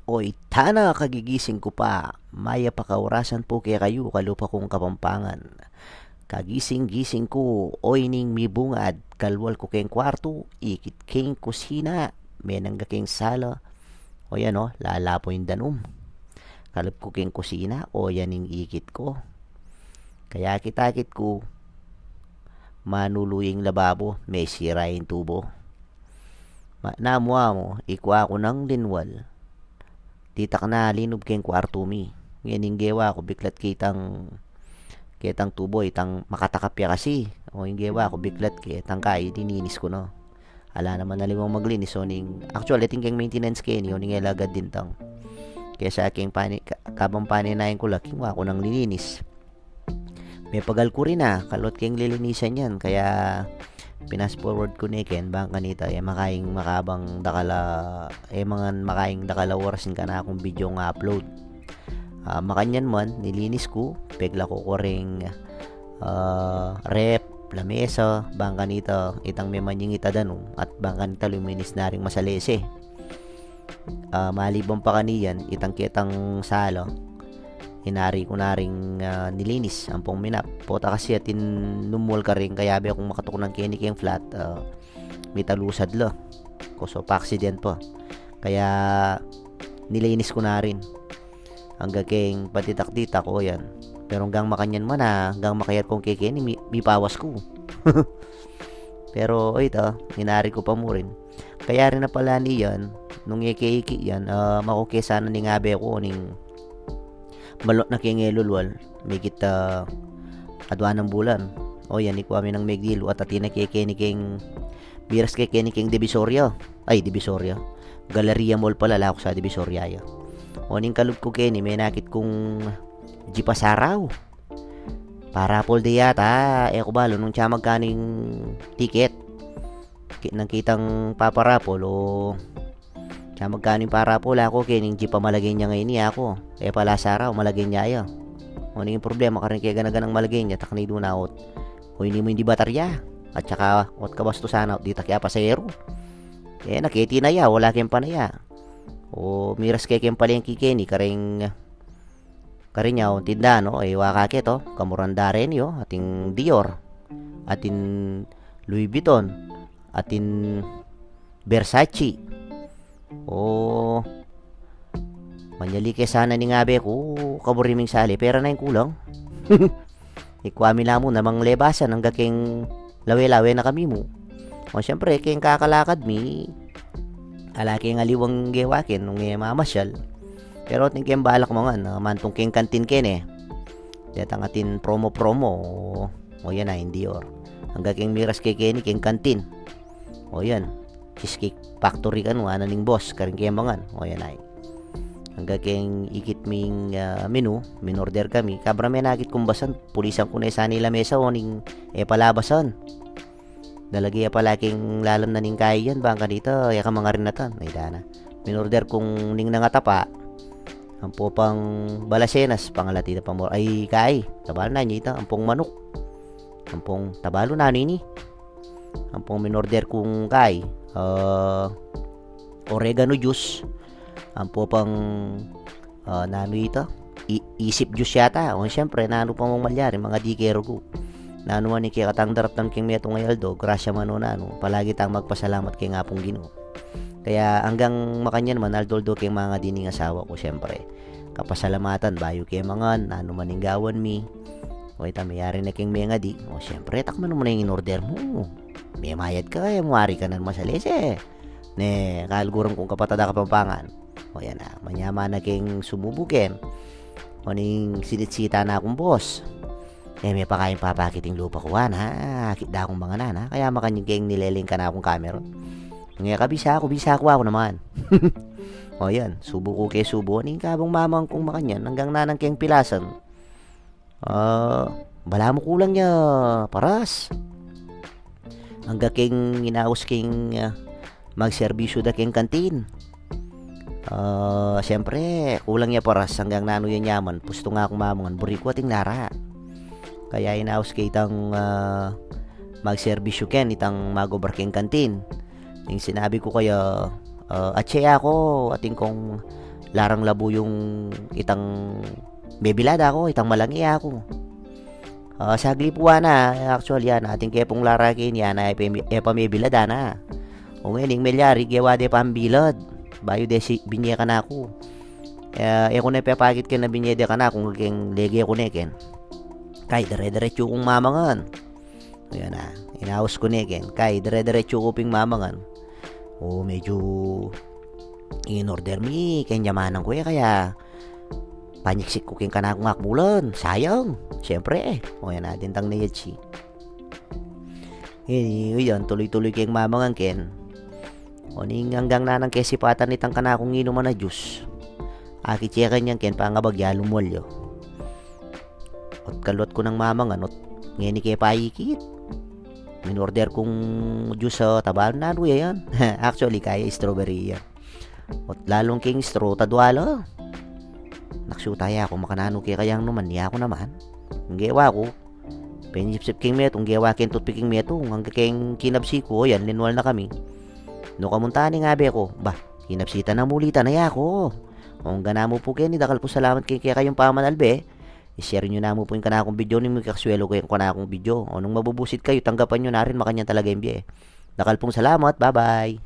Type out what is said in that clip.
Oy, tana kagigising ko pa. Maya pa kaurasan po kaya kayo kalupa kong kapampangan. Kagising-gising ko, oy ning mi bungad, kalwal ko keng kwarto, ikit keng kusina, menangga keng sala, o yan o, lalapo yung danum. Kalap ko keng kusina, o yan ning ikit ko. Kaya kitakit ko, manuluying lababo, may sira yung tubo. Namuha mo, ikwa ko ng linwal, titak na linob keng kwarto mi. Ngayon gewa ko biglat kitang tubo itang makatakapya kasi. O yung gewa ko biglat kitang kay dininis ko no. Ala naman na limang maglinis so ning actually tingkang maintenance kay ni ning ilagad din tang. Kaya sa aking kabang paninayin ko laking wa ko nang lininis. May pagal ko rin kalot keng lilinisan yan kaya pinas forward ko ni Ken bang kanita makaing makabang dakala mga makaing dakala orasin ka na akong video nga upload. Makanyan man nilinis ko pegla ko ring rep lamesa bang kanita itang may manying itadanong at bang kanita luminis na ring masalese. Malibang pa kaniyan itang kitang salo hinari ko na ring nilinis ampong minap pota kasi atin numol ka rin kaya be akong makatok ng kinik yung flat mitalusad lo koso pa accident po kaya nilinis ko na rin hanggang keng patitak-titak ko yan pero hanggang makanyan man hanggang makayat kong kikini may pawas ko pero ito hinari ko pa mo rin kaya rin na pala niyan nung iki-iki yan makukesa na ni ngabe ko ning balot na keng elulwal may kita adwan ng bulan o yan ikuha ng megdilo at atina kekeni keng biras kekeni keng Divisoria Galleria Mall pala lako sa Divisoria ya o ning kalup ko keni may nakit kong jipasaraw para pol de yata ko balo nung siya magkaning ticket nang kitang paparapol o siya magkaning parapol ako kining jeep malagay niya ngayon ako pala sa araw malagay niya ayo ano yung problema karin kaya ganaganang malagay niya takni doon out o hindi mo hindi batarya at saka ot kabasto sana di takya pasahero nakiti na ya wala kayong panaya o miras kay kayong palengki keni karing niya o tinda no wakake to kamuranda rin yo ating Dior ating Louis Vuitton ating Versace o manyali kay sana ni ngabe ko kaburiming sali pera na yung kulang ikwami lamo namang lebasan hanggang keng lawe-lawe na kami mo o syempre keng kakalakad mi alaki ng aliwang gewakin nung mamasyal pero ting keng balak mo nga mantong keng kantin ken datang atin promo o yan na hindi or hanggang keng miras kay keni keng kantin o yan cheesecake factory kan ano ning boss karing kaya mangan o yan ay hanggang keng ikit ming menu minorder kami kabra may nakit kumbasan pulisan ko na isa nila mesa o ning palabasan dalagi palaking lalam na ning kaya yan bangka dito ya ka mga rinatan ay dana minorder kong ning nangatapa ang pang balasenas pangalati na pamor ay kay tabalo na niya ito ampong manok ampong tabalo na nini ampong minorder kong kay oregano juice ang pang nano ito isip juice yata o syempre nano pa mong malyari mga dikero ko nano man kaya katang darap ng king meto ngay aldo grasya mano nano palagi tang magpasalamat kay nga pong Ginoo kaya hanggang makanyan man aldoldo kay mga dining asawa ko syempre kapasalamatan bayo kay mga nano maninggawan mi o ita mayari na king mga di o syempre takman mo na yung in-order mo may mayad ka kaya muari ka nan masalese ne kalguram kung kapatada ka pampangan o yan na manyaman na king sumubukin o ning sinitsita na akong boss may pakain papakiting lupa ko ha kita akong mga nana kaya makanyang king nileling ka na akong camera ngayon kabisa ako naman o yan subo ko kay subo ning kabang mamang kong makanyan hanggang nanang king pilasan bala mo kulang niya paras hanggang king inaos king magserbisyo da king kantin syempre kulang niya paras hanggang nano yan yaman pusto nga akong mamangan buri ko ating lara kaya inaos kay itang magserbisyo ken itang magobar king kantin yung sinabi ko kaya At siya ako, ating kong larang labo yung itang bebilada ko, itang malangi ako. Sagli po na, actually yan, ating kepong larakin yan, ay pamibilada na. O ngayon, melyari, gawa de pambilad. Bayo de si binye ka na ako. Eko na ipapakit ka na binye de ka na, kung keng lege ko neken. Kay, dire-diretso kong mamangan. Ayan na, inaos ko neken. Kay, dire-diretso ko ping mamangan. Medyo in-order mi, kenyamanan ko kaya panyiksik ko king kanakong akmulan. Sayang, syempre yan natin tang niyetsi. Yan, tuloy-tuloy keng mamangan ken. Ning hanggang nanang kesipatan nitang kanakong inuman na juice. Akitsiyakan yan ken pangabagya lumolyo. At kalot ko ng mamangan, at ngayon kaya paikit. Min-order kong juice sa tabal na ano yan. Actually, kaya strawberry yan. At lalong king straw, tadwala. Naksutaya ako, makanano kaya naman, niya ako naman. Ang gawa ko, penjipsip king meto, ang gawa king toothpick king meto, hanggang king kinabsi ko, yan, linwal na kami. No kamunta ni nga be ko, kinabsita na mulita na ya ko. Kung gana mo po ken, dakal po salamat kaya kayong pamanalbe. I-share nyo na mo po yung kanakong video ni mga kaksuelo ko yung kanakong video. O nung mabubusit kayo, tanggapan nyo na rin makanya talaga yung biye. Dakal pong salamat. Bye-bye.